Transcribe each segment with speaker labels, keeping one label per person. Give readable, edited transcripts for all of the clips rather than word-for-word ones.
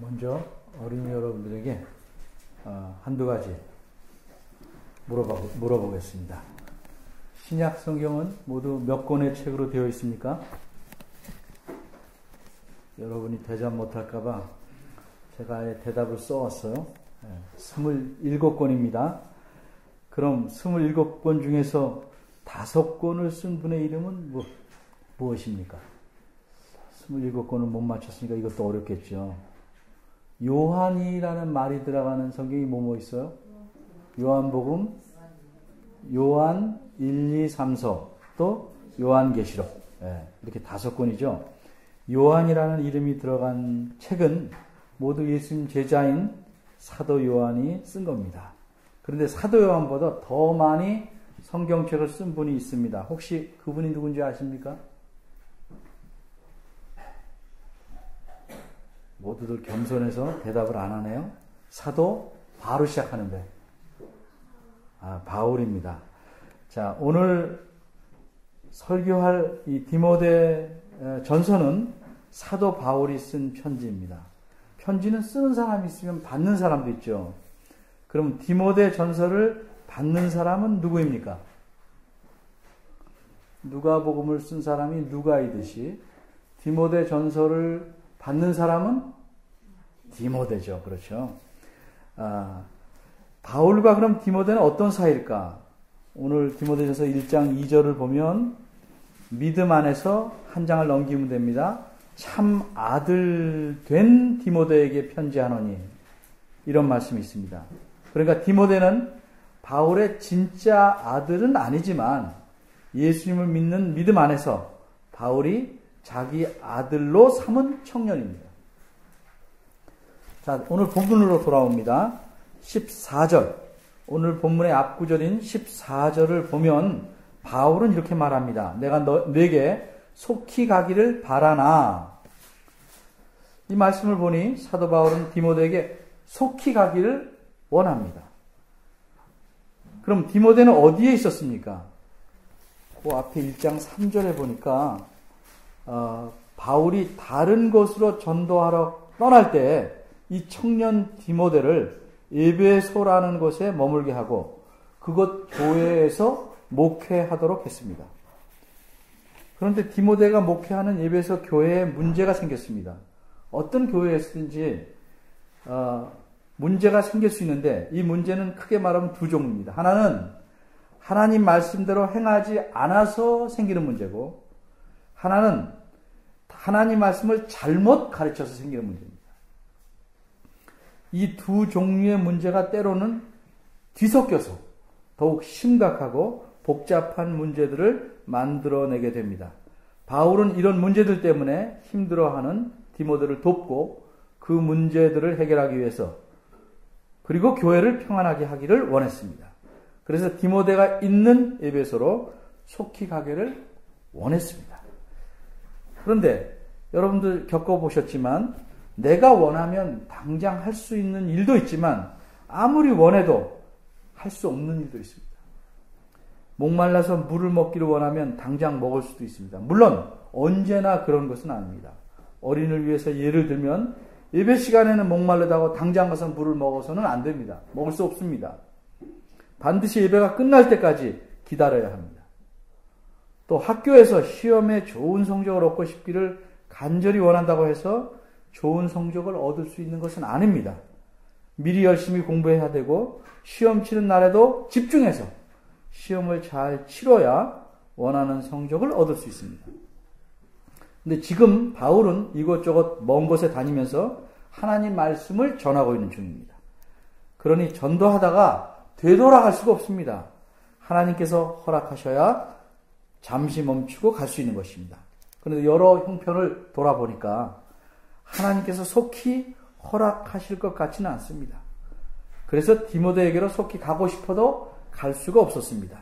Speaker 1: 먼저 어린이 여러분들에게 한두 가지 물어보겠습니다. 신약 성경은 모두 몇 권의 책으로 되어 있습니까? 여러분이 대답 못할까봐 제가 아예 대답을 써왔어요. 27권입니다. 그럼 27권 중에서 5권을 쓴 분의 이름은 무엇입니까? 27권을 못 맞췄으니까 이것도 어렵겠죠. 요한이라는 말이 들어가는 성경이 뭐 있어요? 요한복음, 요한 1, 2, 3서, 또 요한계시록. 이렇게 5권이죠. 요한이라는 이름이 들어간 책은 모두 예수님 제자인 사도 요한이 쓴 겁니다. 그런데 사도 요한보다 더 많이 성경책을 쓴 분이 있습니다. 혹시 그분이 누군지 아십니까? 모두들 겸손해서 대답을 안 하네요. 사도 바로 시작하는데. 바울입니다. 자, 오늘 설교할 이 디모데 전서는 사도 바울이 쓴 편지입니다. 편지는 쓰는 사람이 있으면 받는 사람도 있죠. 그럼 디모데 전서를 받는 사람은 누구입니까? 누가복음을 쓴 사람이 누가이듯이 디모데 전서를 받는 사람은 디모데죠. 그렇죠. 바울과 그럼 디모데는 어떤 사이일까? 오늘 디모데전서 1장 2절을 보면 믿음 안에서 한 장을 넘기면 됩니다. 참 아들 된 디모데에게 편지하노니, 이런 말씀이 있습니다. 그러니까 디모데는 바울의 진짜 아들은 아니지만 예수님을 믿는 믿음 안에서 바울이 자기 아들로 삼은 청년입니다. 자, 오늘 본문으로 돌아옵니다. 14절. 오늘 본문의 앞구절인 14절을 보면 바울은 이렇게 말합니다. 내가 내게 속히 가기를 바라나. 이 말씀을 보니 사도 바울은 디모데에게 속히 가기를 원합니다. 그럼 디모데는 어디에 있었습니까? 그 앞에 1장 3절에 보니까 바울이 다른 곳으로 전도하러 떠날 때 이 청년 디모데를 에베소라는 곳에 머물게 하고 그곳 교회에서 목회하도록 했습니다. 그런데 디모데가 목회하는 에베소 교회에 문제가 생겼습니다. 어떤 교회에서든지 문제가 생길 수 있는데 이 문제는 크게 말하면 두 종류입니다. 하나는 하나님 말씀대로 행하지 않아서 생기는 문제고, 하나는 하나님 말씀을 잘못 가르쳐서 생기는 문제입니다. 이 두 종류의 문제가 때로는 뒤섞여서 더욱 심각하고 복잡한 문제들을 만들어내게 됩니다. 바울은 이런 문제들 때문에 힘들어하는 디모데를 돕고 그 문제들을 해결하기 위해서, 그리고 교회를 평안하게 하기를 원했습니다. 그래서 디모데가 있는 에베소로 속히 가기를 원했습니다. 그런데 여러분들 겪어보셨지만 내가 원하면 당장 할 수 있는 일도 있지만 아무리 원해도 할 수 없는 일도 있습니다. 목말라서 물을 먹기를 원하면 당장 먹을 수도 있습니다. 물론 언제나 그런 것은 아닙니다. 어린이를 위해서 예를 들면 예배 시간에는 목말르다고 당장 가서 물을 먹어서는 안 됩니다. 먹을 수 없습니다. 반드시 예배가 끝날 때까지 기다려야 합니다. 또 학교에서 시험에 좋은 성적을 얻고 싶기를 간절히 원한다고 해서 좋은 성적을 얻을 수 있는 것은 아닙니다. 미리 열심히 공부해야 되고 시험 치는 날에도 집중해서 시험을 잘 치러야 원하는 성적을 얻을 수 있습니다. 근데 지금 바울은 이곳저곳 먼 곳에 다니면서 하나님 말씀을 전하고 있는 중입니다. 그러니 전도하다가 되돌아갈 수가 없습니다. 하나님께서 허락하셔야 잠시 멈추고 갈 수 있는 것입니다. 그런데 여러 형편을 돌아보니까 하나님께서 속히 허락하실 것 같지는 않습니다. 그래서 디모데에게로 속히 가고 싶어도 갈 수가 없었습니다.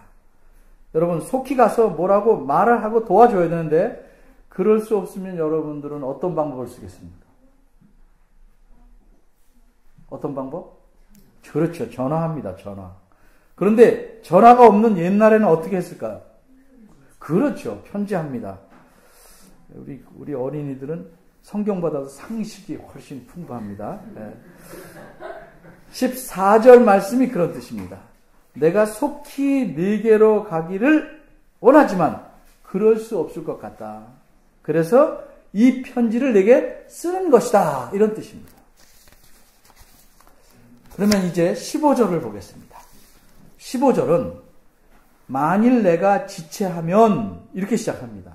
Speaker 1: 여러분, 속히 가서 뭐라고 말을 하고 도와줘야 되는데 그럴 수 없으면 여러분들은 어떤 방법을 쓰겠습니까? 어떤 방법? 그렇죠. 전화합니다. 전화. 그런데 전화가 없는 옛날에는 어떻게 했을까요? 그렇죠. 편지합니다. 우리 어린이들은 성경보다도 상식이 훨씬 풍부합니다. 14절 말씀이 그런 뜻입니다. 내가 속히 네게로 가기를 원하지만 그럴 수 없을 것 같다. 그래서 이 편지를 내게 쓰는 것이다. 이런 뜻입니다. 그러면 이제 15절을 보겠습니다. 15절은 만일 내가 지체하면 이렇게 시작합니다.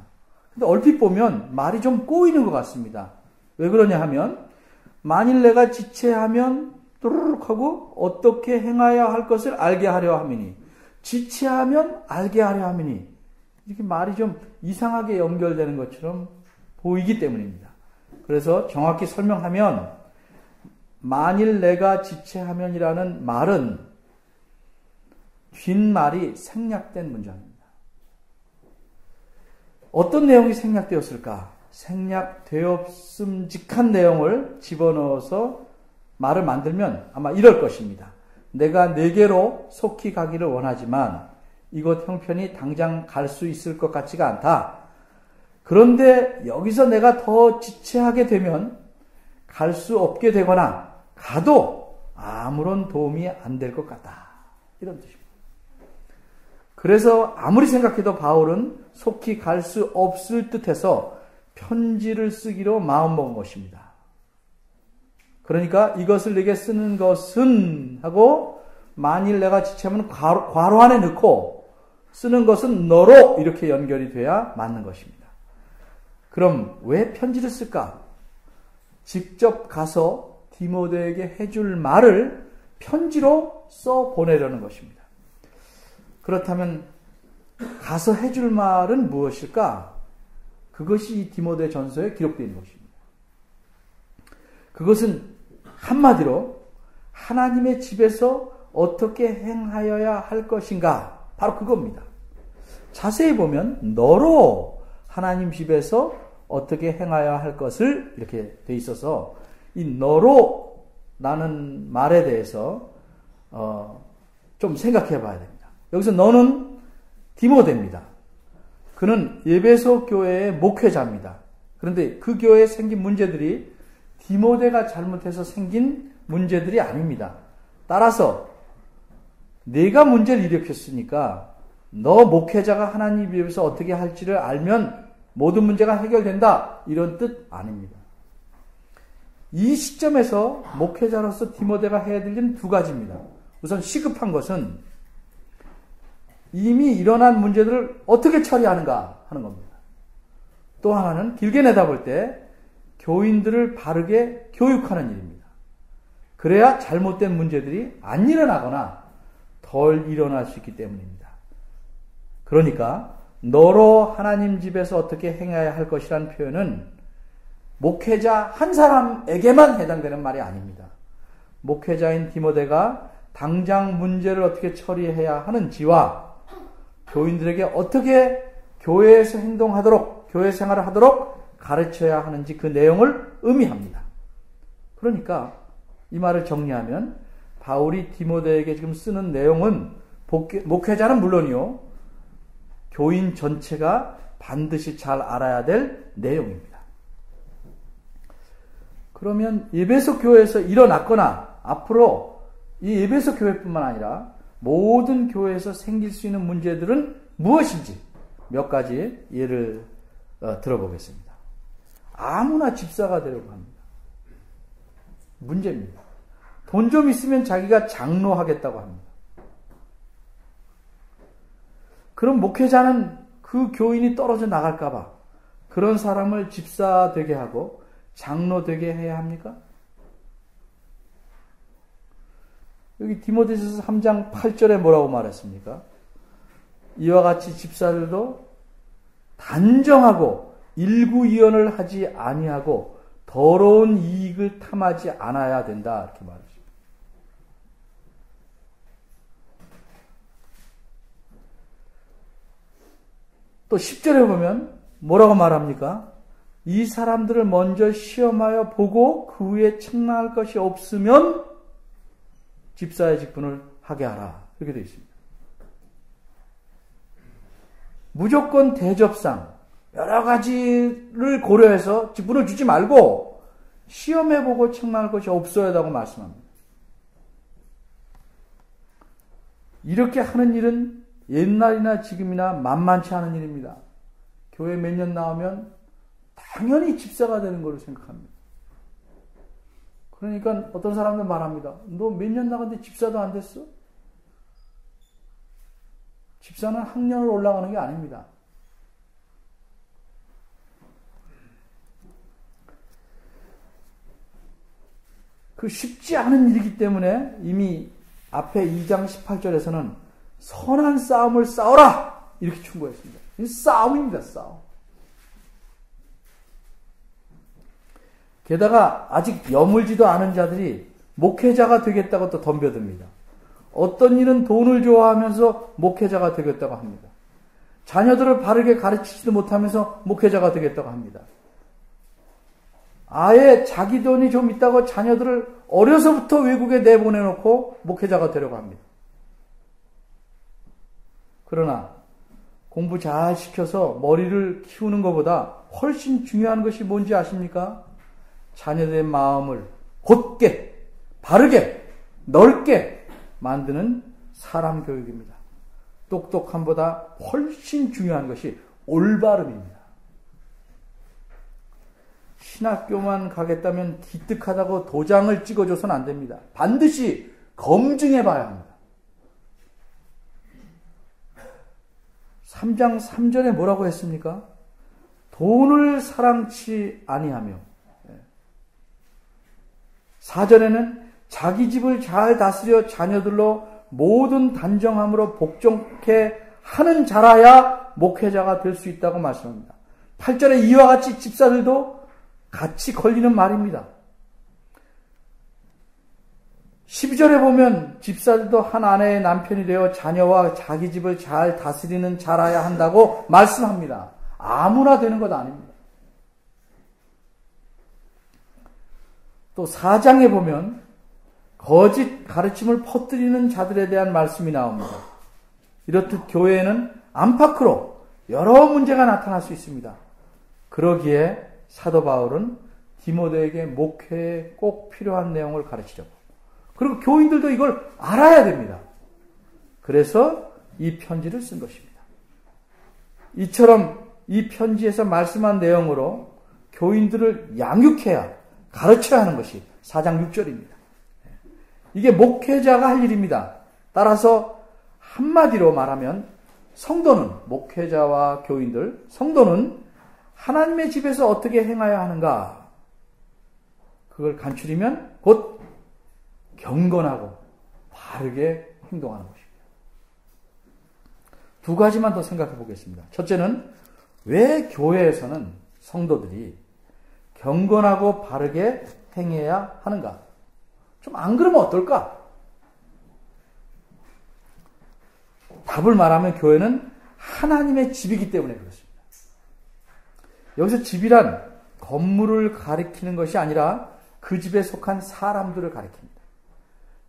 Speaker 1: 근데 얼핏 보면 말이 좀 꼬이는 것 같습니다. 왜 그러냐 하면 만일 내가 지체하면 또르륵 하고 어떻게 행하여야 할 것을 알게 하려 함이니 지체하면 알게 하려 함이니 이렇게 말이 좀 이상하게 연결되는 것처럼 보이기 때문입니다. 그래서 정확히 설명하면 만일 내가 지체하면이라는 말은 뒷말이 생략된 문장입니다. 어떤 내용이 생략되었을까? 생략되었음직한 내용을 집어넣어서 말을 만들면 아마 이럴 것입니다. 내가 네게로 속히 가기를 원하지만 이곳 형편이 당장 갈 수 있을 것 같지가 않다. 그런데 여기서 내가 더 지체하게 되면 갈 수 없게 되거나 가도 아무런 도움이 안 될 것 같다. 이런 뜻입니다. 그래서 아무리 생각해도 바울은 속히 갈 수 없을 듯해서 편지를 쓰기로 마음먹은 것입니다. 그러니까 이것을 내게 쓰는 것은 하고 만일 내가 지체하면 괄호 안에 넣고 쓰는 것은 너로 이렇게 연결이 돼야 맞는 것입니다. 그럼 왜 편지를 쓸까? 직접 가서 디모데에게 해줄 말을 편지로 써 보내려는 것입니다. 그렇다면 가서 해줄 말은 무엇일까? 그것이 이 디모데 전서에 기록되어 있는 것입니다. 그것은 한마디로 하나님의 집에서 어떻게 행하여야 할 것인가? 바로 그겁니다. 자세히 보면 너로 하나님 집에서 어떻게 행하여야 할 것을 이렇게 돼 있어서 이 너로 라는 말에 대해서 좀 생각해 봐야 됩니다. 여기서 너는 디모데입니다. 그는 에베소 교회의 목회자입니다. 그런데 그 교회에 생긴 문제들이 디모데가 잘못해서 생긴 문제들이 아닙니다. 따라서 내가 문제를 일으켰으니까 너 목회자가 하나님 위해서 어떻게 할지를 알면 모든 문제가 해결된다. 이런 뜻 아닙니다. 이 시점에서 목회자로서 디모데가 해야 될 일은 두 가지입니다. 우선 시급한 것은 이미 일어난 문제들을 어떻게 처리하는가 하는 겁니다. 또 하나는 길게 내다볼 때 교인들을 바르게 교육하는 일입니다. 그래야 잘못된 문제들이 안 일어나거나 덜 일어날 수 있기 때문입니다. 그러니까 너로 하나님 집에서 어떻게 행해야 할 것이라는 표현은 목회자 한 사람에게만 해당되는 말이 아닙니다. 목회자인 디모데가 당장 문제를 어떻게 처리해야 하는지와 교인들에게 어떻게 교회에서 행동하도록, 교회 생활을 하도록 가르쳐야 하는지 그 내용을 의미합니다. 그러니까 이 말을 정리하면 바울이 디모데에게 지금 쓰는 내용은 목회자는 물론이요, 교인 전체가 반드시 잘 알아야 될 내용입니다. 그러면 에베소 교회에서 일어났거나 앞으로 이 에베소 교회뿐만 아니라 모든 교회에서 생길 수 있는 문제들은 무엇인지 몇 가지 예를 들어보겠습니다. 아무나 집사가 되려고 합니다. 문제입니다. 돈 좀 있으면 자기가 장로하겠다고 합니다. 그럼 목회자는 그 교인이 떨어져 나갈까봐 그런 사람을 집사 되게 하고 장로 되게 해야 합니까? 여기 디모데전서 3장 8절에 뭐라고 말했습니까? 이와 같이 집사들도 단정하고 일구이언을 하지 아니하고 더러운 이익을 탐하지 않아야 된다. 이렇게 말했습니다. 또 10절에 보면 뭐라고 말합니까? 이 사람들을 먼저 시험하여 보고 그 후에 책망할 것이 없으면 집사의 직분을 하게 하라. 이렇게 되어 있습니다. 무조건 대접상, 여러 가지를 고려해서 지분을 주지 말고 시험해보고 책망할 것이 없어야 한다고 말씀합니다. 이렇게 하는 일은 옛날이나 지금이나 만만치 않은 일입니다. 교회 몇 년 나오면 당연히 집사가 되는 걸로 생각합니다. 그러니까 어떤 사람들 말합니다. 너 몇 년 나갔는데 집사도 안 됐어? 집사는 학년을 올라가는 게 아닙니다. 그 쉽지 않은 일이기 때문에 이미 앞에 2장 18절에서는 선한 싸움을 싸워라! 이렇게 충고했습니다. 이 싸움입니다, 싸움. 게다가 아직 여물지도 않은 자들이 목회자가 되겠다고 또 덤벼듭니다. 어떤 일은 돈을 좋아하면서 목회자가 되겠다고 합니다. 자녀들을 바르게 가르치지도 못하면서 목회자가 되겠다고 합니다. 아예 자기 돈이 좀 있다고 자녀들을 어려서부터 외국에 내보내놓고 목회자가 되려고 합니다. 그러나 공부 잘 시켜서 머리를 키우는 것보다 훨씬 중요한 것이 뭔지 아십니까? 자녀들의 마음을 곧게, 바르게, 넓게 만드는 사람 교육입니다. 똑똑함보다 훨씬 중요한 것이 올바름입니다. 신학교만 가겠다면 기특하다고 도장을 찍어줘서는 안 됩니다. 반드시 검증해 봐야 합니다. 3장 3절에 뭐라고 했습니까? 돈을 사랑치 아니하며 4절에는 자기 집을 잘 다스려 자녀들로 모든 단정함으로 복종케 하는 자라야 목회자가 될 수 있다고 말씀합니다. 8절에 이와 같이 집사들도 같이 걸리는 말입니다. 12절에 보면 집사들도 한 아내의 남편이 되어 자녀와 자기 집을 잘 다스리는 자라야 한다고 말씀합니다. 아무나 되는 것 아닙니다. 또 4장에 보면 거짓 가르침을 퍼뜨리는 자들에 대한 말씀이 나옵니다. 이렇듯 교회에는 안팎으로 여러 문제가 나타날 수 있습니다. 그러기에 사도 바울은 디모데에게 목회에 꼭 필요한 내용을 가르치려고. 그리고 교인들도 이걸 알아야 됩니다. 그래서 이 편지를 쓴 것입니다. 이처럼 이 편지에서 말씀한 내용으로 교인들을 양육해야, 가르쳐야 하는 것이 4장 6절입니다. 이게 목회자가 할 일입니다. 따라서 한마디로 말하면 성도는, 목회자와 교인들, 성도는 하나님의 집에서 어떻게 행하여야 하는가? 그걸 간추리면 곧 경건하고 바르게 행동하는 것입니다. 두 가지만 더 생각해 보겠습니다. 첫째는 왜 교회에서는 성도들이 경건하고 바르게 행해야 하는가? 좀 안 그러면 어떨까? 답을 말하면 교회는 하나님의 집이기 때문에 그렇습니다. 여기서 집이란 건물을 가리키는 것이 아니라 그 집에 속한 사람들을 가리킵니다.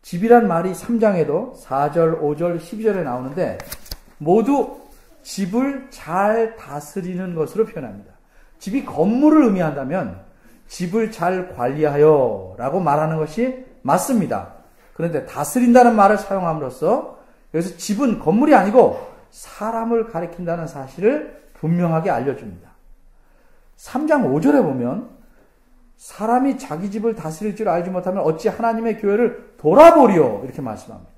Speaker 1: 집이란 말이 3장에도 4절, 5절, 12절에 나오는데 모두 집을 잘 다스리는 것으로 표현합니다. 집이 건물을 의미한다면 집을 잘 관리하여 라고 말하는 것이 맞습니다. 그런데 다스린다는 말을 사용함으로써 여기서 집은 건물이 아니고 사람을 가리킨다는 사실을 분명하게 알려줍니다. 3장 5절에 보면 사람이 자기 집을 다스릴 줄 알지 못하면 어찌 하나님의 교회를 돌아보리요 이렇게 말씀합니다.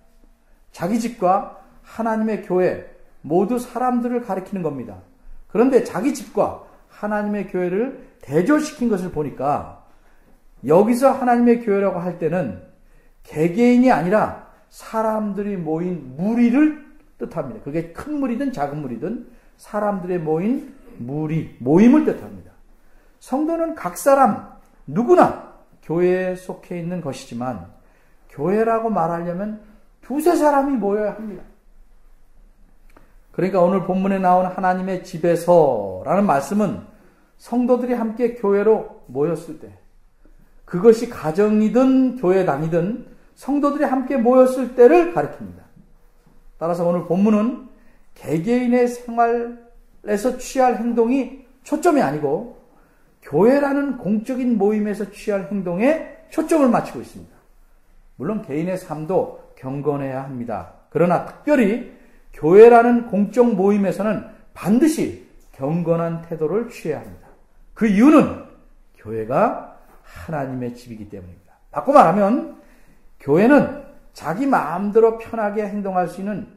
Speaker 1: 자기 집과 하나님의 교회 모두 사람들을 가리키는 겁니다. 그런데 자기 집과 하나님의 교회를 대조시킨 것을 보니까 여기서 하나님의 교회라고 할 때는 개개인이 아니라 사람들이 모인 무리를 뜻합니다. 그게 큰 무리든 작은 무리든 사람들의 모인 무리, 모임을 뜻합니다. 성도는 각 사람 누구나 교회에 속해 있는 것이지만 교회라고 말하려면 두세 사람이 모여야 합니다. 그러니까 오늘 본문에 나온 하나님의 집에서라는 말씀은 성도들이 함께 교회로 모였을 때, 그것이 가정이든 교회 다니든 성도들이 함께 모였을 때를 가리킵니다. 따라서 오늘 본문은 개개인의 생활에서 취할 행동이 초점이 아니고 교회라는 공적인 모임에서 취할 행동에 초점을 맞추고 있습니다. 물론 개인의 삶도 경건해야 합니다. 그러나 특별히 교회라는 공적 모임에서는 반드시 경건한 태도를 취해야 합니다. 그 이유는 교회가 하나님의 집이기 때문입니다. 바꿔 말하면 교회는 자기 마음대로 편하게 행동할 수 있는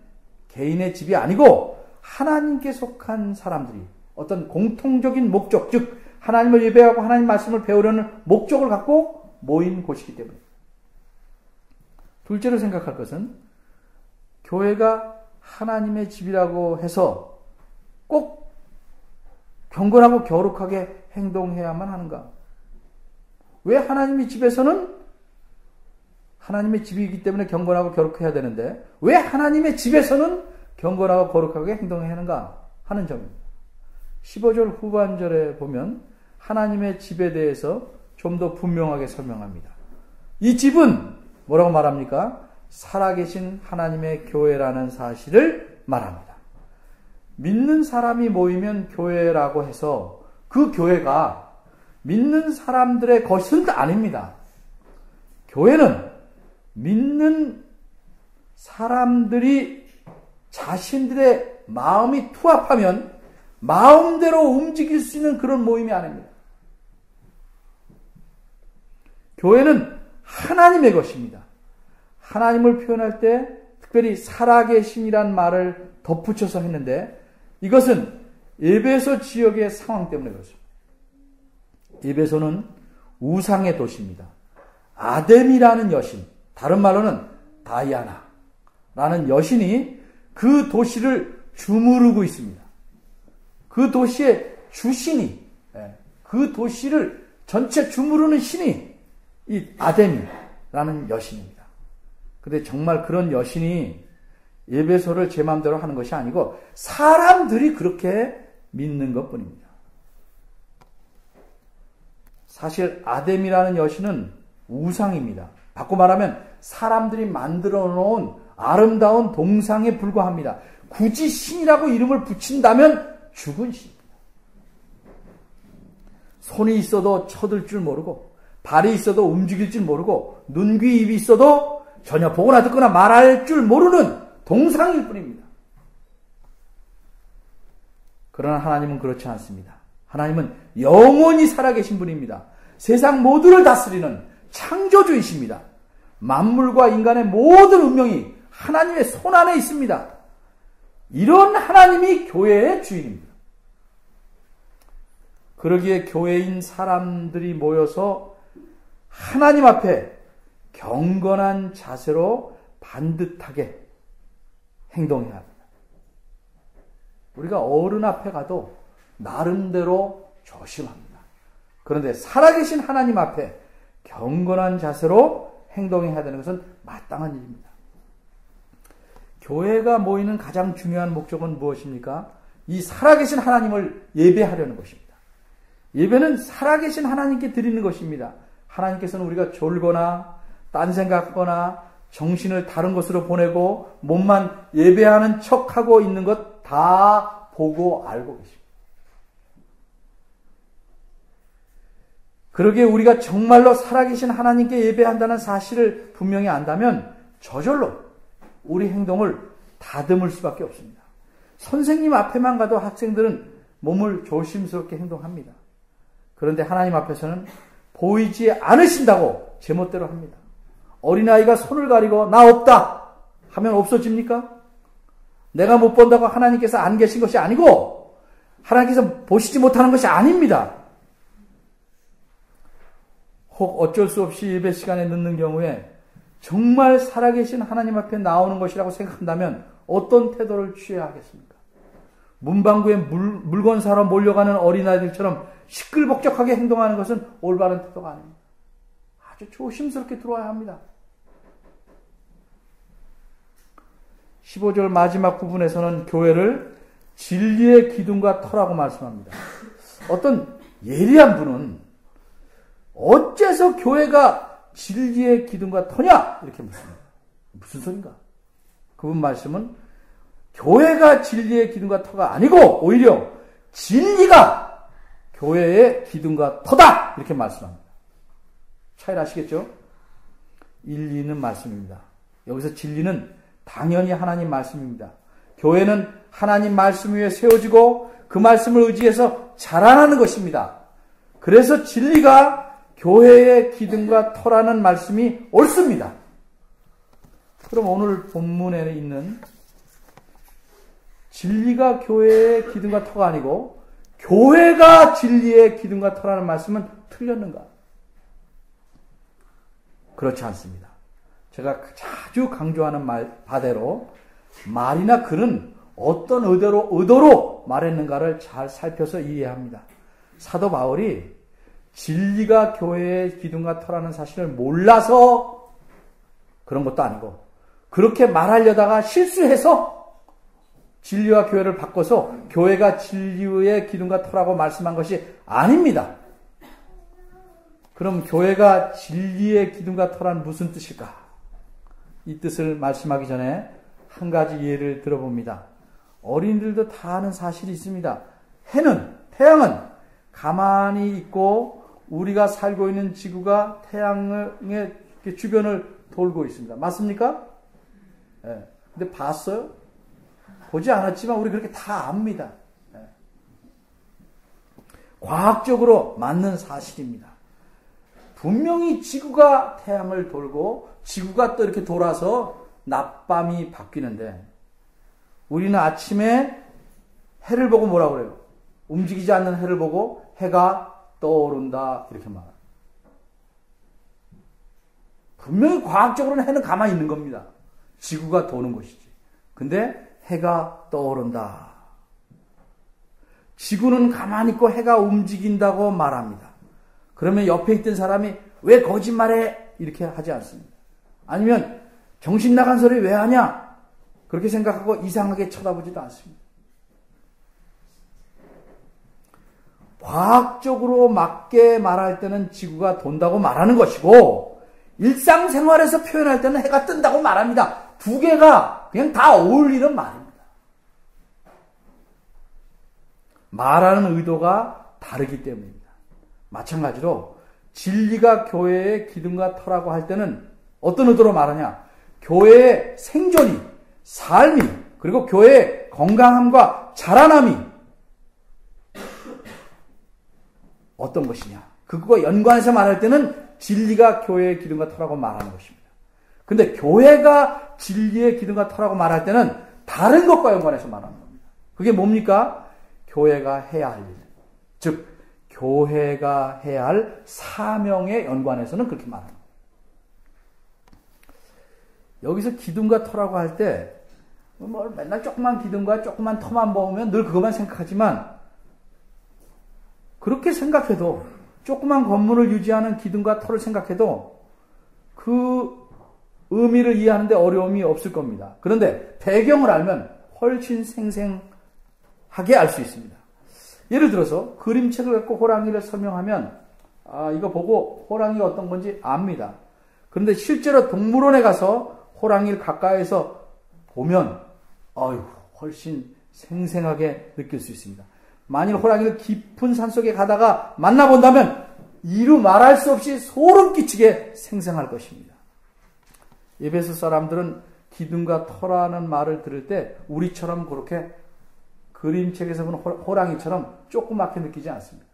Speaker 1: 개인의 집이 아니고 하나님께 속한 사람들이 어떤 공통적인 목적, 즉 하나님을 예배하고 하나님 말씀을 배우려는 목적을 갖고 모인 곳이기 때문입니다. 둘째로 생각할 것은 교회가 하나님의 집이라고 해서 꼭 경건하고 거룩하게 행동해야만 하는가? 왜 하나님의 집에서는 하나님의 집이기 때문에 경건하고 거룩해야 되는데 왜 하나님의 집에서는 경건하고 거룩하게 행동해야 하는가 하는 점입니다. 15절 후반절에 보면 하나님의 집에 대해서 좀 더 분명하게 설명합니다. 이 집은 뭐라고 말합니까? 살아계신 하나님의 교회라는 사실을 말합니다. 믿는 사람이 모이면 교회라고 해서 그 교회가 믿는 사람들의 것은 아닙니다. 교회는 믿는 사람들이 자신들의 마음이 투합하면 마음대로 움직일 수 있는 그런 모임이 아닙니다. 교회는 하나님의 것입니다. 하나님을 표현할 때 특별히 살아계신이란 말을 덧붙여서 했는데 이것은 에베소 지역의 상황 때문에 그렇습니다. 에베소는 우상의 도시입니다. 아뎀이라는 여신, 다른 말로는 다이아나라는 여신이 그 도시를 주무르고 있습니다. 그 도시의 주신이, 그 도시를 전체 주무르는 신이 이 아뎀이라는 여신입니다. 근데 정말 그런 여신이 에베소를 제 마음대로 하는 것이 아니고 사람들이 그렇게 믿는 것뿐입니다. 사실 아뎀이라는 여신은 우상입니다. 바꿔 말하면 사람들이 만들어 놓은 아름다운 동상에 불과합니다. 굳이 신이라고 이름을 붙인다면 죽은 신입니다. 손이 있어도 쳐들 줄 모르고 발이 있어도 움직일 줄 모르고 눈, 귀, 입이 있어도 전혀 보거나 듣거나 말할 줄 모르는 동상일 뿐입니다. 그러나 하나님은 그렇지 않습니다. 하나님은 영원히 살아계신 분입니다. 세상 모두를 다스리는 창조주이십니다. 만물과 인간의 모든 운명이 하나님의 손 안에 있습니다. 이런 하나님이 교회의 주인입니다. 그러기에 교회인 사람들이 모여서 하나님 앞에 경건한 자세로 반듯하게 행동해야 합니다. 우리가 어른 앞에 가도 나름대로 조심합니다. 그런데 살아계신 하나님 앞에 경건한 자세로 행동해야 되는 것은 마땅한 일입니다. 교회가 모이는 가장 중요한 목적은 무엇입니까? 이 살아계신 하나님을 예배하려는 것입니다. 예배는 살아계신 하나님께 드리는 것입니다. 하나님께서는 우리가 졸거나 딴 생각하거나 정신을 다른 곳으로 보내고 몸만 예배하는 척하고 있는 것 다 보고 알고 계십니다. 그러기에 우리가 정말로 살아계신 하나님께 예배한다는 사실을 분명히 안다면 저절로 우리 행동을 다듬을 수밖에 없습니다. 선생님 앞에만 가도 학생들은 몸을 조심스럽게 행동합니다. 그런데 하나님 앞에서는 보이지 않으신다고 제멋대로 합니다. 어린아이가 손을 가리고 나 없다 하면 없어집니까? 내가 못 본다고 하나님께서 안 계신 것이 아니고 하나님께서 보시지 못하는 것이 아닙니다. 혹 어쩔 수 없이 예배 시간에 늦는 경우에 정말 살아계신 하나님 앞에 나오는 것이라고 생각한다면 어떤 태도를 취해야 하겠습니까? 문방구에 물건 사러 몰려가는 어린아이들처럼 시끌벅적하게 행동하는 것은 올바른 태도가 아닙니다. 아주 조심스럽게 들어와야 합니다. 15절 마지막 부분에서는 교회를 진리의 기둥과 터라고 말씀합니다. 어떤 예리한 분은 어째서 교회가 진리의 기둥과 터냐? 이렇게 묻습니다. 무슨 소린가? 그분 말씀은 교회가 진리의 기둥과 터가 아니고 오히려 진리가 교회의 기둥과 터다! 이렇게 말씀합니다. 차이를 아시겠죠? 일리 있는 말씀입니다. 여기서 진리는 당연히 하나님 말씀입니다. 교회는 하나님 말씀 위에 세워지고 그 말씀을 의지해서 자라나는 것입니다. 그래서 진리가 교회의 기둥과 터라는 말씀이 옳습니다. 그럼 오늘 본문에 있는 진리가 교회의 기둥과 터가 아니고 교회가 진리의 기둥과 터라는 말씀은 틀렸는가? 그렇지 않습니다. 제가 자주 강조하는 바대로 말이나 글은 어떤 의도로 말했는가를 잘 살펴서 이해합니다. 사도 바울이 진리가 교회의 기둥과 터라는 사실을 몰라서 그런 것도 아니고 그렇게 말하려다가 실수해서 진리와 교회를 바꿔서 교회가 진리의 기둥과 터라고 말씀한 것이 아닙니다. 그럼 교회가 진리의 기둥과 터란 무슨 뜻일까? 이 뜻을 말씀하기 전에 한 가지 예를 들어봅니다. 어린이들도 다 아는 사실이 있습니다. 태양은 가만히 있고 우리가 살고 있는 지구가 태양의 주변을 돌고 있습니다. 맞습니까? 네. 근데 봤어요? 보지 않았지만 우리 그렇게 다 압니다. 네. 과학적으로 맞는 사실입니다. 분명히 지구가 태양을 돌고 지구가 또 이렇게 돌아서 낮밤이 바뀌는데 우리는 아침에 해를 보고 뭐라고 그래요? 움직이지 않는 해를 보고 해가 떠오른다 이렇게 말합니다. 분명히 과학적으로는 해는 가만히 있는 겁니다. 지구가 도는 것이지. 근데 해가 떠오른다. 지구는 가만히 있고 해가 움직인다고 말합니다. 그러면 옆에 있던 사람이 왜 거짓말해? 이렇게 하지 않습니다. 아니면 정신 나간 소리 왜 하냐? 그렇게 생각하고 이상하게 쳐다보지도 않습니다. 과학적으로 맞게 말할 때는 지구가 돈다고 말하는 것이고 일상생활에서 표현할 때는 해가 뜬다고 말합니다. 두 개가 그냥 다 어울리는 말입니다. 말하는 의도가 다르기 때문입니다. 마찬가지로 진리가 교회의 기둥과 터라고 할 때는 어떤 의도로 말하냐? 교회의 생존이, 삶이, 그리고 교회의 건강함과 자라남이 어떤 것이냐? 그것과 연관해서 말할 때는 진리가 교회의 기둥과 터라고 말하는 것입니다. 근데 교회가 진리의 기둥과 터라고 말할 때는 다른 것과 연관해서 말하는 겁니다. 그게 뭡니까? 교회가 해야 할 일. 즉, 교회가 해야 할 사명에 연관해서는 그렇게 말합니다. 여기서 기둥과 터라고 할 때, 맨날 조그만 기둥과 조그만 터만 보면 늘 그것만 생각하지만, 그렇게 생각해도, 조그만 건물을 유지하는 기둥과 터를 생각해도, 그 의미를 이해하는데 어려움이 없을 겁니다. 그런데 배경을 알면 훨씬 생생하게 알 수 있습니다. 예를 들어서 그림책을 갖고 호랑이를 설명하면 이거 보고 호랑이가 어떤 건지 압니다. 그런데 실제로 동물원에 가서 호랑이를 가까이서 보면 훨씬 생생하게 느낄 수 있습니다. 만일 호랑이를 깊은 산속에 가다가 만나본다면 이루 말할 수 없이 소름 끼치게 생생할 것입니다. 에베소 사람들은 기둥과 터라는 말을 들을 때 우리처럼 그렇게 그림책에서 보는 호랑이처럼 조그맣게 느끼지 않습니다.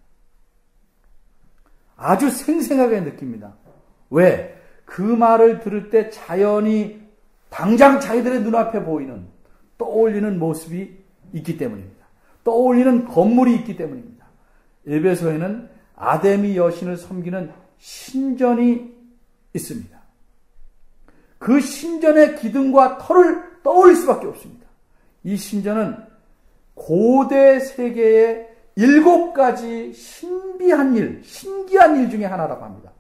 Speaker 1: 아주 생생하게 느낍니다. 왜? 그 말을 들을 때 자연이 당장 자기들의 눈앞에 보이는 떠올리는 모습이 있기 때문입니다. 떠올리는 건물이 있기 때문입니다. 에베소에는 아데미 여신을 섬기는 신전이 있습니다. 그 신전의 기둥과 터를 떠올릴 수밖에 없습니다. 이 신전은 고대 세계의 7가지 신기한 일 중에 하나라고 합니다.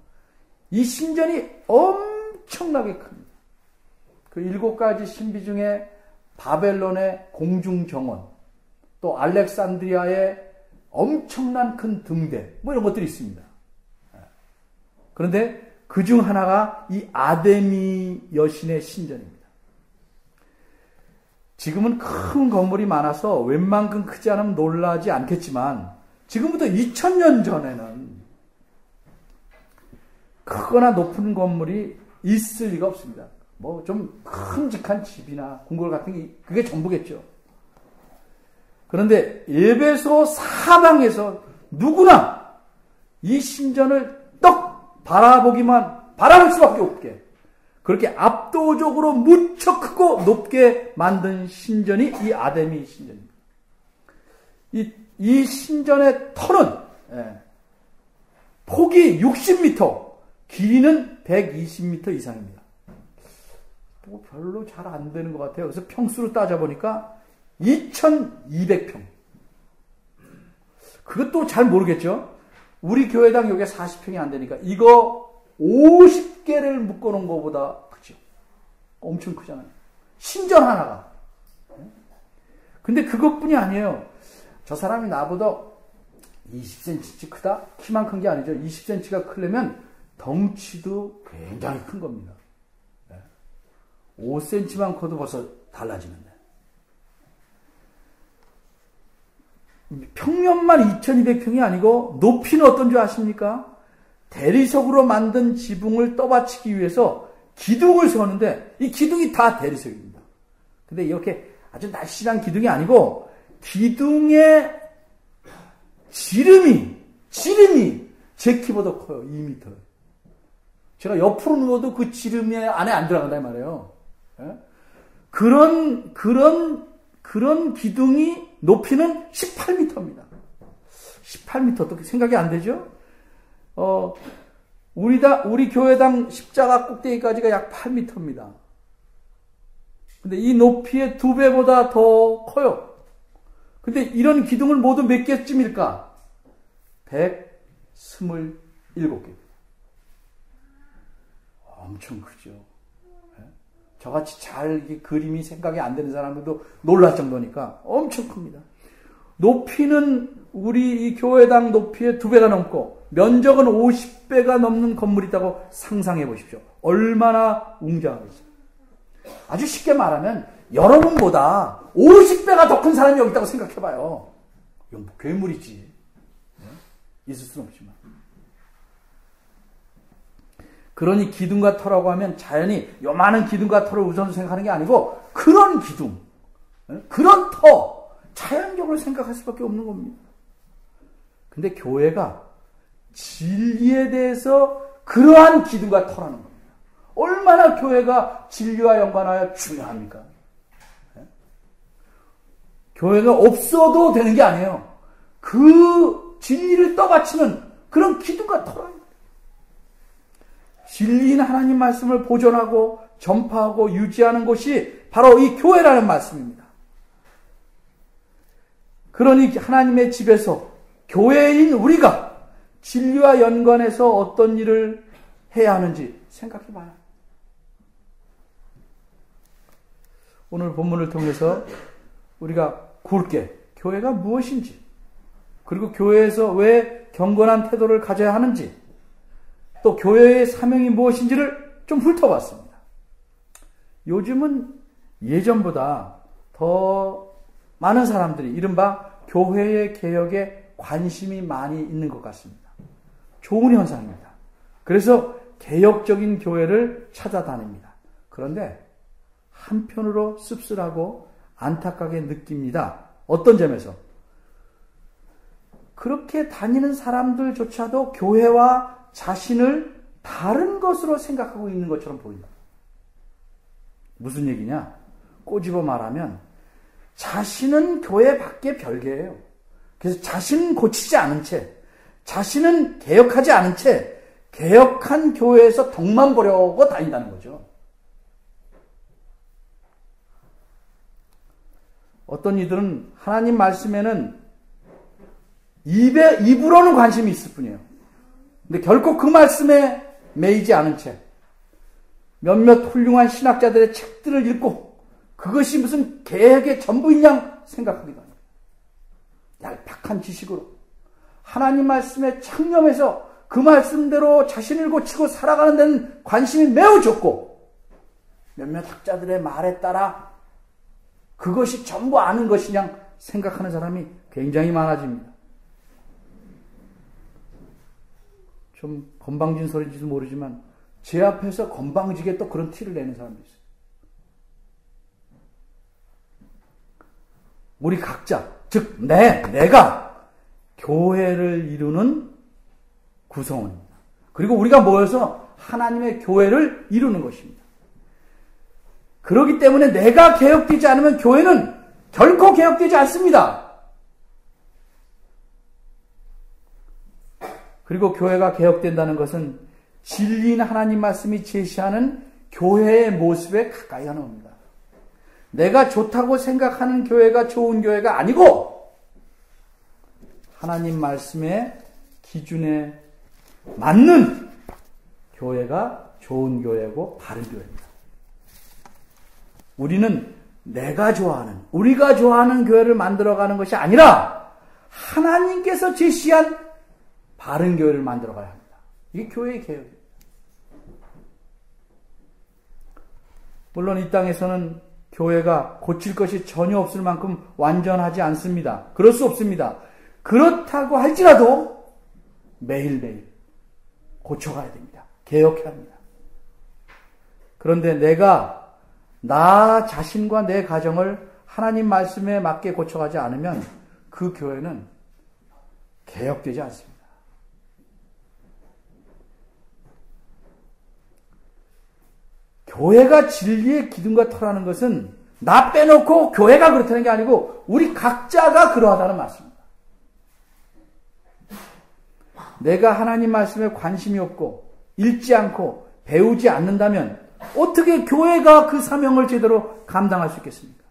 Speaker 1: 이 신전이 엄청나게 큽니다. 그 7가지 신비 중에 바벨론의 공중정원, 또 알렉산드리아의 엄청난 큰 등대, 이런 것들이 있습니다. 그런데 그 중 하나가 이 아데미 여신의 신전입니다. 지금은 큰 건물이 많아서 웬만큼 크지 않으면 놀라지 않겠지만 지금부터 2000년 전에는 크거나 높은 건물이 있을 리가 없습니다. 뭐 좀 큼직한 집이나 궁궐 같은 게 그게 전부겠죠. 그런데 에베소 사방에서 누구나 이 신전을 떡 바라볼 수밖에 없게 그렇게 압도적으로 무척 크고 높게 만든 신전이 이 아데미 신전입니다. 이 신전의 터는 폭이 60m, 길이는 120m 이상입니다. 뭐 별로 잘 안 되는 것 같아요. 그래서 평수로 따져보니까 2200평. 그것도 잘 모르겠죠. 우리 교회당 여기에 40평이 안 되니까 이거 50개를 묶어놓은 것보다 크죠. 엄청 크잖아요. 신전 하나가. 근데 그것뿐이 아니에요. 저 사람이 나보다 20cm씩 크다? 키만 큰 게 아니죠. 20cm가 크려면 덩치도 굉장히 큰 겁니다. 5cm만 커도 벌써 달라지는데. 평면만 2200평이 아니고 높이는 어떤 줄 아십니까? 대리석으로 만든 지붕을 떠받치기 위해서 기둥을 세웠는데 이 기둥이 다 대리석입니다. 근데 이렇게 아주 날씬한 기둥이 아니고 기둥의 지름이 제 키보다 커요. 2m. 제가 옆으로 누워도 그 지름이 안에 안 들어간단 말이에요. 그런 기둥이 높이는 18m입니다. 18m 어떻게 생각이 안 되죠? 우리 교회당 십자가 꼭대기까지가 약 8m입니다. 근데 이 높이의 2배보다 더 커요. 근데 이런 기둥을 모두 몇 개쯤일까? 127개. 엄청 크죠. 저같이 잘 그림이 생각이 안 되는 사람들도 놀랄 정도니까 엄청 큽니다. 높이는 우리 이 교회당 높이의 2배가 넘고 면적은 50배가 넘는 건물이 있다고 상상해 보십시오. 얼마나 웅장하겠어요. 아주 쉽게 말하면 여러분보다 50배가 더 큰 사람이 여기 있다고 생각해 봐요. 이건 뭐 괴물이지. 있을 수는 없지만. 그러니 기둥과 터라고 하면 자연히 요만한 기둥과 터를 우선 생각하는 게 아니고 그런 기둥, 그런 터, 자연적으로 생각할 수밖에 없는 겁니다. 근데 교회가 진리에 대해서 그러한 기둥과 터라는 겁니다. 얼마나 교회가 진리와 연관하여 중요합니까? 교회가 없어도 되는 게 아니에요. 그 진리를 떠받치는 그런 기둥과 터라는 진리인 하나님 말씀을 보존하고 전파하고 유지하는 곳이 바로 이 교회라는 말씀입니다. 그러니 하나님의 집에서 교회인 우리가 진리와 연관해서 어떤 일을 해야 하는지 생각해 봐요. 오늘 본문을 통해서 우리가 굵게 교회가 무엇인지, 그리고 교회에서 왜 경건한 태도를 가져야 하는지, 또 교회의 사명이 무엇인지를 좀 훑어봤습니다. 요즘은 예전보다 더 많은 사람들이 이른바 교회의 개혁에 관심이 많이 있는 것 같습니다. 좋은 현상입니다. 그래서 개혁적인 교회를 찾아다닙니다. 그런데 한편으로 씁쓸하고 안타깝게 느낍니다. 어떤 점에서? 그렇게 다니는 사람들조차도 교회와 자신을 다른 것으로 생각하고 있는 것처럼 보인다. 무슨 얘기냐? 꼬집어 말하면 자신은 교회 밖에 별개예요. 그래서 자신은 고치지 않은 채, 자신은 개혁하지 않은 채 개혁한 교회에서 덕만 보려고 다닌다는 거죠. 어떤 이들은 하나님 말씀에는 입으로는 관심이 있을 뿐이에요. 근데 결코 그 말씀에 매이지 않은 채 몇몇 훌륭한 신학자들의 책들을 읽고 그것이 무슨 개혁의 전부인 양 생각하기도 합니다. 얄팍한 지식으로 하나님 말씀에 창념해서 그 말씀대로 자신을 고치고 살아가는 데는 관심이 매우 적고 몇몇 학자들의 말에 따라 그것이 전부 아는 것이냐 생각하는 사람이 굉장히 많아집니다. 좀 건방진 소리인지도 모르지만 제 앞에서 건방지게 또 그런 티를 내는 사람도 있어요. 우리 각자, 즉 내가 교회를 이루는 구성원입니다. 그리고 우리가 모여서 하나님의 교회를 이루는 것입니다. 그렇기 때문에 내가 개혁되지 않으면 교회는 결코 개혁되지 않습니다. 그리고 교회가 개혁된다는 것은 진리인 하나님 말씀이 제시하는 교회의 모습에 가까이 가는 겁니다. 내가 좋다고 생각하는 교회가 좋은 교회가 아니고 하나님 말씀의 기준에 맞는 교회가 좋은 교회고 바른 교회입니다. 우리는 우리가 좋아하는 교회를 만들어가는 것이 아니라 하나님께서 제시한 바른 교회를 만들어가야 합니다. 이게 교회의 개혁입니다. 물론 이 땅에서는 교회가 고칠 것이 전혀 없을 만큼 완전하지 않습니다. 그럴 수 없습니다. 그렇다고 할지라도 매일매일 고쳐가야 됩니다. 개혁해야 합니다. 그런데 내가 나 자신과 내 가정을 하나님 말씀에 맞게 고쳐가지 않으면 그 교회는 개혁되지 않습니다. 교회가 진리의 기둥과 터라는 것은 나 빼놓고 교회가 그렇다는 게 아니고 우리 각자가 그러하다는 말씀입니다. 내가 하나님 말씀에 관심이 없고 읽지 않고 배우지 않는다면 어떻게 교회가 그 사명을 제대로 감당할 수 있겠습니까?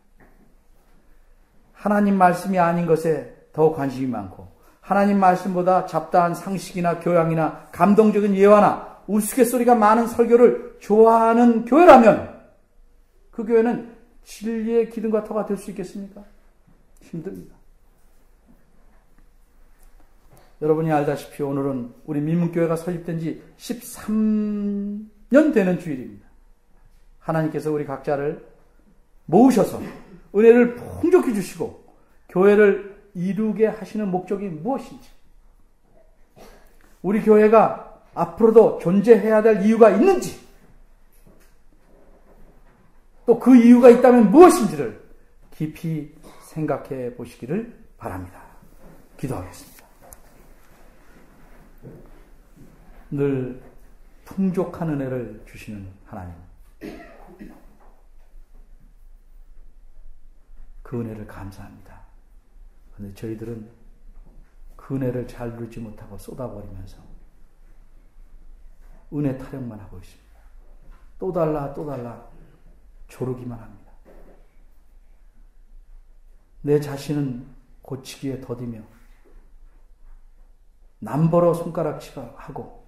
Speaker 1: 하나님 말씀이 아닌 것에 더 관심이 많고 하나님 말씀보다 잡다한 상식이나 교양이나 감동적인 예화나 우스갯소리가 많은 설교를 좋아하는 교회라면 그 교회는 진리의 기둥과 터가 될 수 있겠습니까? 힘듭니다. 여러분이 알다시피 오늘은 우리 민문교회가 설립된 지 13년 되는 주일입니다. 하나님께서 우리 각자를 모으셔서 은혜를 풍족히 주시고 교회를 이루게 하시는 목적이 무엇인지, 우리 교회가 앞으로도 존재해야 될 이유가 있는지, 또 그 이유가 있다면 무엇인지를 깊이 생각해 보시기를 바랍니다. 기도하겠습니다. 늘 풍족한 은혜를 주시는 하나님, 그 은혜를 감사합니다. 그런데 저희들은 그 은혜를 잘 누리지 못하고 쏟아버리면서 은혜 타령만 하고 있습니다. 또 달라 조르기만 합니다. 내 자신은 고치기에 더디며 남벌어 손가락질하고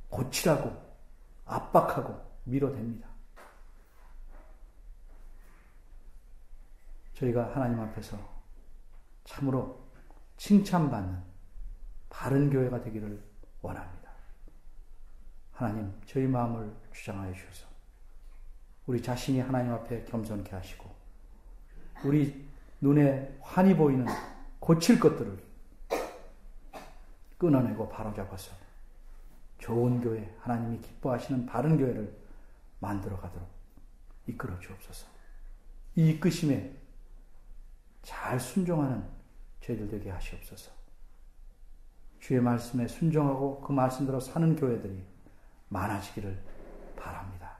Speaker 1: 고치라고 압박하고 밀어댑니다. 저희가 하나님 앞에서 참으로 칭찬받는 바른 교회가 되기를 원합니다. 하나님, 저희 마음을 주장하여 주셔서 우리 자신이 하나님 앞에 겸손케 하시고 우리 눈에 환히 보이는 고칠 것들을 끊어내고 바로잡아서 좋은 교회, 하나님이 기뻐하시는 바른 교회를 만들어 가도록 이끌어 주옵소서. 이 이끄심에 잘 순종하는 저희들 되게 하시옵소서. 주의 말씀에 순종하고 그 말씀대로 사는 교회들이 많아지기를 바랍니다.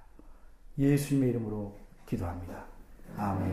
Speaker 1: 예수님의 이름으로 기도합니다. 아멘.